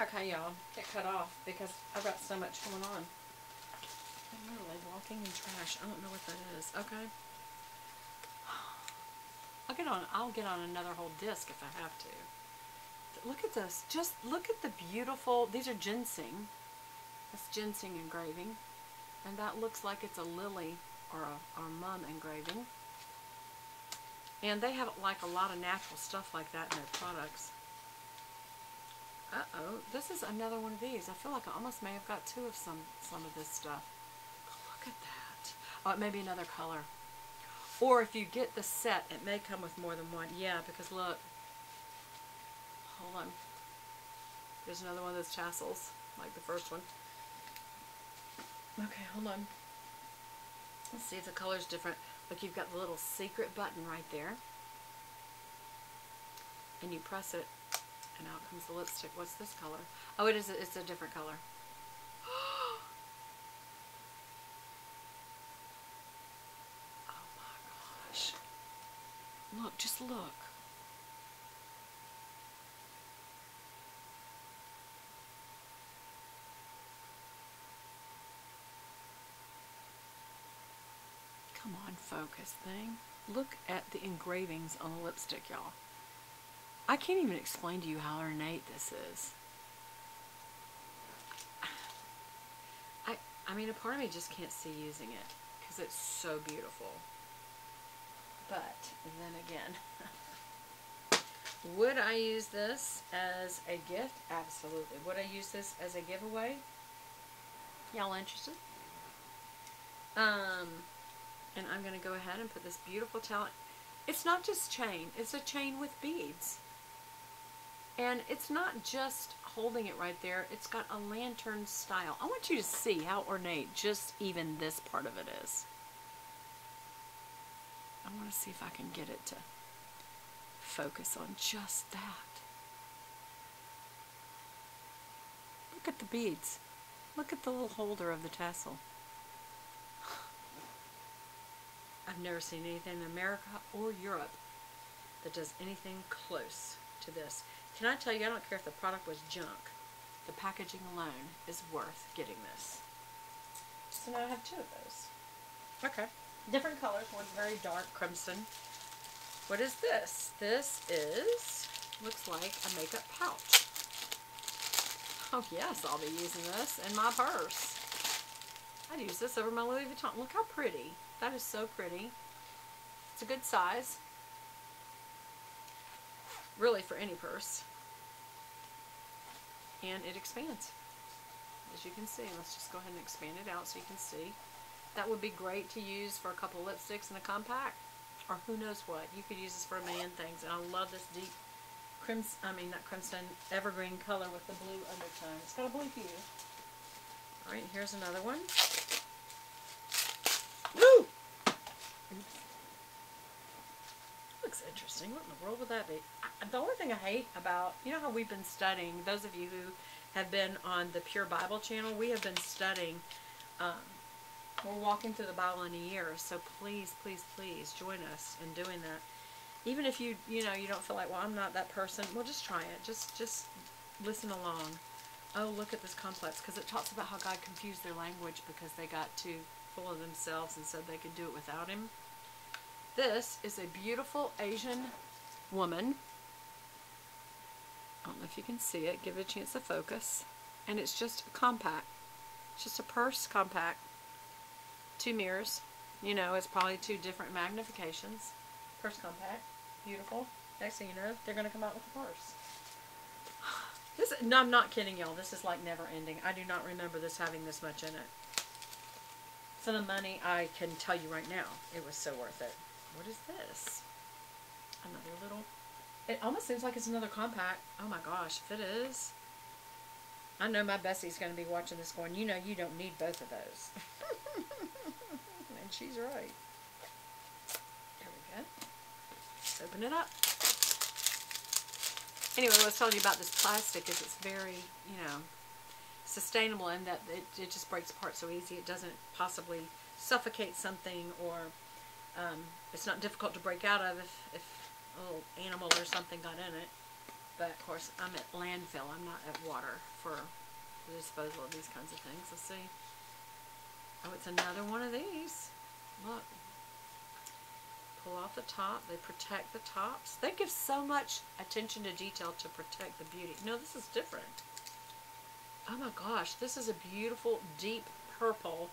Okay, y'all, get cut off because I've got so much going on. I'm literally walking in trash. I don't know what that is. Okay. I'll get on another whole disc if I have to. Look at this. Just look at the beautiful, these are ginseng. That's ginseng engraving. And that looks like it's a lily or a mum engraving. And they have like a lot of natural stuff like that in their products. Uh-oh, this is another one of these. I feel like I almost may have got two of some of this stuff. Look at that. Oh, it may be another color. Or if you get the set, it may come with more than one. Yeah, because look. Hold on. There's another one of those tassels, like the first one. Okay, hold on. Let's see if the color's different. Look, you've got the little secret button right there. And you press it, and out comes the lipstick. What's this color? Oh, it's a different color. Oh my gosh. Look, just look. Come on, focus thing. Look at the engravings on the lipstick, y'all. I can't even explain to you how ornate this is. I mean, a part of me just can't see using it because it's so beautiful. But then again, would I use this as a gift? Absolutely. Would I use this as a giveaway? Y'all interested? And I'm going to go ahead and put this beautiful talent. It's not just chain. It's a chain with beads. And it's not just holding it right there. It's got a lantern style. I want you to see how ornate just even this part of it is. I want to see if I can get it to focus on just that. Look at the beads. Look at the little holder of the tassel. I've never seen anything in America or Europe that does anything close to this. Can I tell you, I don't care if the product was junk. The packaging alone is worth getting this. So now I have two of those. Okay. Different colors. One's very dark crimson. What is this? This is, looks like a makeup pouch. Oh yes, I'll be using this in my purse. I'd use this over my Louis Vuitton. Look how pretty. That is so pretty. It's a good size. Really for any purse. And it expands. As you can see. Let's just go ahead and expand it out so you can see. That would be great to use for a couple of lipsticks in a compact. Or who knows what. You could use this for a million things. And I love this deep crimson, not crimson, evergreen color with the blue undertone. It's got a blue hue. Alright, here's another one. Woo! Oops. Looks interesting. What in the world would that be? The only thing I hate about, you know how we've been studying, those of you who have been on the Pure Bible channel, we have been studying, we're walking through the Bible in a year, so please, please, please join us in doing that. Even if you don't feel like, well, I'm not that person, well, just try it. Just listen along. Oh, look at this complex, because it talks about how God confused their language because they got too full of themselves and said they could do it without Him. This is a beautiful Asian woman. I don't know if you can see it. Give it a chance to focus. And it's just a compact. It's just a purse compact. 2 mirrors. You know, it's probably 2 different magnifications. Purse compact. Beautiful. Next thing you know, they're going to come out with a purse. No, I'm not kidding y'all. This is like never ending. I do not remember this having this much in it. For the money, I can tell you right now, it was so worth it. What is this? Another little... It almost seems like it's another compact. Oh my gosh, if it is... I know my Bessie's going to be watching this going, you know you don't need both of those. And she's right. There we go. Let's open it up. Anyway, what I was telling you about this plastic is it's very, sustainable in that it just breaks apart so easy. It doesn't possibly suffocate something, or it's not difficult to break out of if a little animal or something got in it. But of course, I'm at landfill. I'm not at water for the disposal of these kinds of things. Let's see. Oh, it's another one of these. Look. Pull off the top. They protect the tops. They give so much attention to detail to protect the beauty. No, this is different. Oh my gosh, this is a beautiful deep purple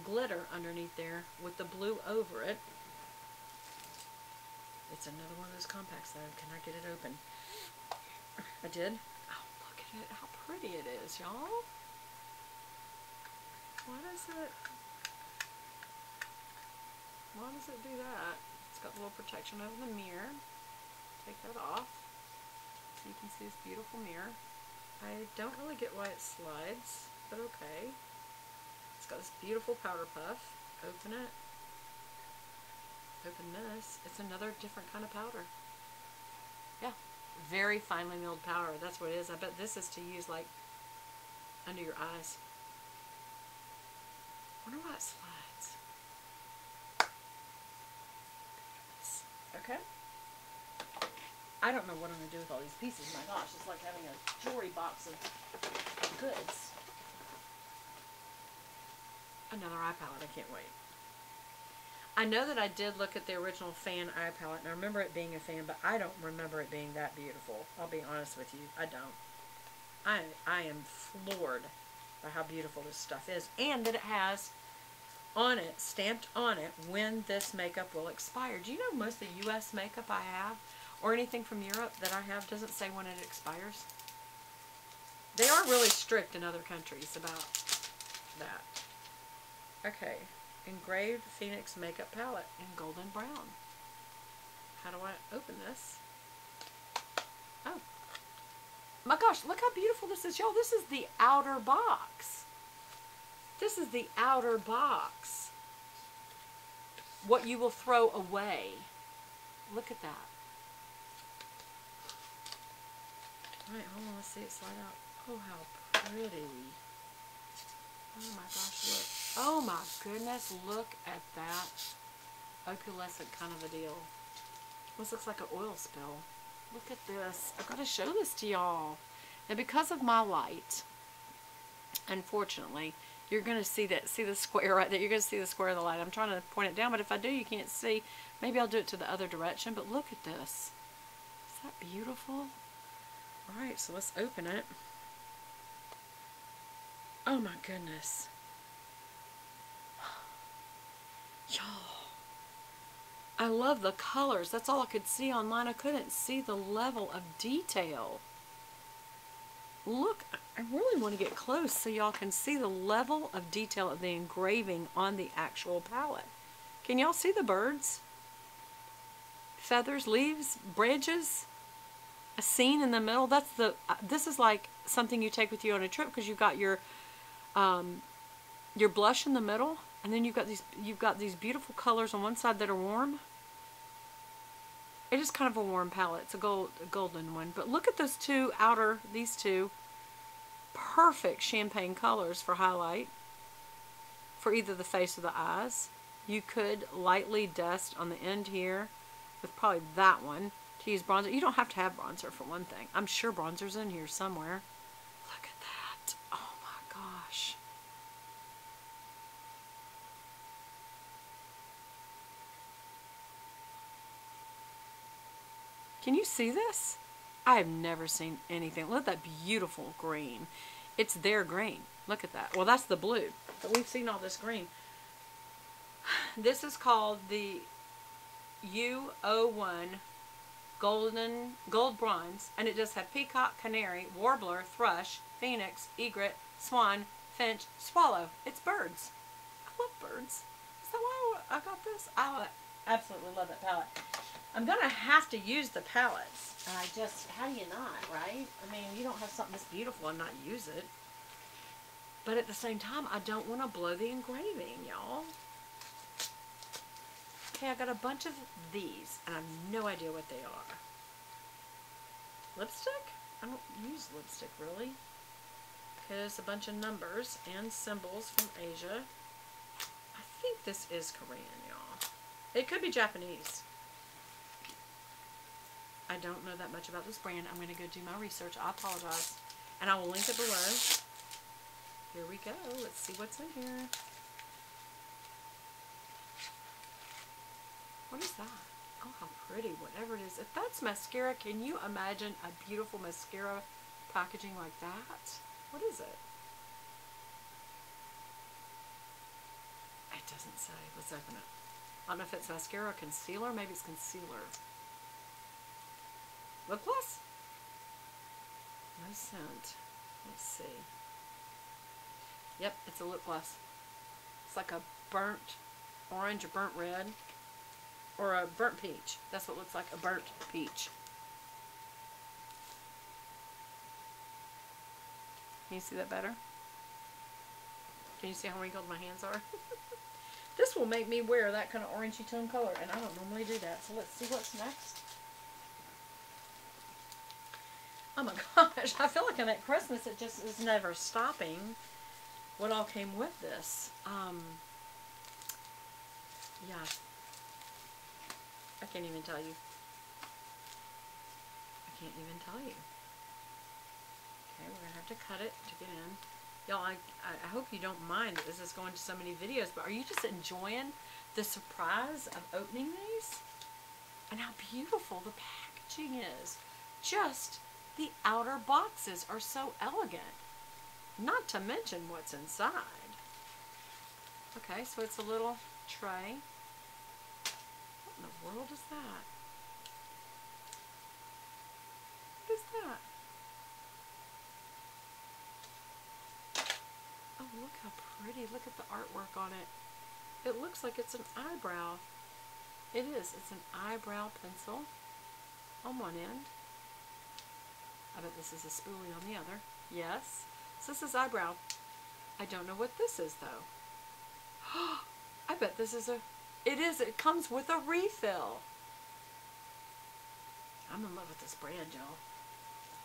glitter underneath there with the blue over it. It's another one of those compacts though. Can I get it open? I did. Oh, look at it. How pretty it is, y'all. Why does it do that? It's got a little protection over the mirror. Take that off so you can see this beautiful mirror. I don't really get why it slides, but okay. It's got this beautiful powder puff. Open it. Open this. It's another different kind of powder. Yeah. Very finely milled powder. That's what it is. I bet this is to use like under your eyes. I wonder why it slides. Okay. I don't know what I'm going to do with all these pieces. My gosh, it's like having a jewelry box of goods. Another eye palette. I can't wait. I know that I did look at the original fan eye palette, and I remember it being a fan, but I don't remember it being that beautiful. I'll be honest with you. I don't. I am floored by how beautiful this stuff is, and that it has on it, stamped on it, when this makeup will expire. Do you know most of the U.S. makeup I have, or anything from Europe that I have, doesn't say when it expires? They are really strict in other countries about that. Okay. Engraved Phoenix Makeup Palette in Golden Brown. How do I open this? Oh. My gosh, look how beautiful this is. Y'all, this is the outer box. This is the outer box. What you will throw away. Look at that. Alright, hold on, let's see it slide out. Oh, how pretty. Oh my gosh, look. Oh my goodness, look at that opalescent kind of a deal. This looks like an oil spill. Look at this. I've got to show this to y'all. Now because of my light, unfortunately, you're going to see the square right there. You're going to see the square of the light. I'm trying to point it down, but if I do, you can't see. Maybe I'll do it to the other direction, but look at this. Is that beautiful? Alright, so let's open it. Oh my goodness. Y'all, I love the colors. That's all I could see online. I couldn't see the level of detail. Look, I really want to get close so y'all can see the level of detail of the engraving on the actual palette. Can y'all see the birds? Feathers, leaves, branches, a scene in the middle. That's the. This is like something you take with you on a trip because you've got your blush in the middle. And then you've got these beautiful colors on one side that are warm. It is kind of a warm palette. It's a golden one. But look at those two these two perfect champagne colors for highlight. For either the face or the eyes. You could lightly dust on the end here with probably that one to use bronzer. You don't have to have bronzer for one thing. I'm sure bronzer's in here somewhere. Look at that. Oh my gosh. Can you see this? I have never seen anything. Look at that beautiful green. It's their green. Look at that. Well, that's the blue. But we've seen all this green. This is called the U01 Gold Bronze. And it just had peacock, canary, warbler, thrush, phoenix, egret, swan, finch, swallow. It's birds. I love birds. Is that why I got this? I absolutely love that palette. I'm going to have to use the palettes. How do you not, right? I mean, you don't have something this beautiful and not use it. But at the same time, I don't want to blow the engraving, y'all. Okay, I got a bunch of these, and I have no idea what they are. Lipstick? I don't use lipstick, really. Okay, there's a bunch of numbers and symbols from Asia. I think this is Korean, y'all. It could be Japanese. I don't know that much about this brand. I'm going to go do my research. I apologize. And I will link it below. Here we go. Let's see what's in here. What is that? Oh, how pretty. Whatever it is. If that's mascara, can you imagine a beautiful mascara packaging like that? What is it? It doesn't say. Let's open it. I don't know if it's mascara or concealer. Maybe it's concealer. Lip gloss? No scent. Let's see. Yep, it's a lip gloss. It's like a burnt orange or burnt red. Or a burnt peach. That's what it looks like, a burnt peach. Can you see that better? Can you see how wrinkled my hands are? This will make me wear that kind of orangey tone color, and I don't normally do that. So let's see what's next. Oh my gosh, I feel like I'm at Christmas. It just is never stopping. What all came with this? Yeah. I can't even tell you. I can't even tell you. Okay, we're going to have to cut it to get in. Y'all, I hope you don't mind that this is going to so many videos, but are you just enjoying the surprise of opening these? And how beautiful the packaging is. Just the outer boxes are so elegant. Not to mention what's inside. Okay, so it's a little tray. What in the world is that? What is that? Oh, look how pretty. Look at the artwork on it. It looks like it's an eyebrow. It is. It's an eyebrow pencil on one end. I bet this is a spoolie on the other. Yes. So this is eyebrow. I don't know what this is, though. I bet this is a... It is. It comes with a refill. I'm in love with this brand, y'all.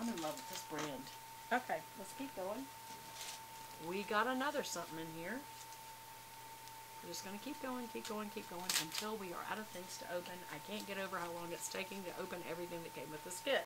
I'm in love with this brand. Okay, let's keep going. We got another something in here. We're just going to keep going, keep going, keep going until we are out of things to open. I can't get over how long it's taking to open everything that came with this kit.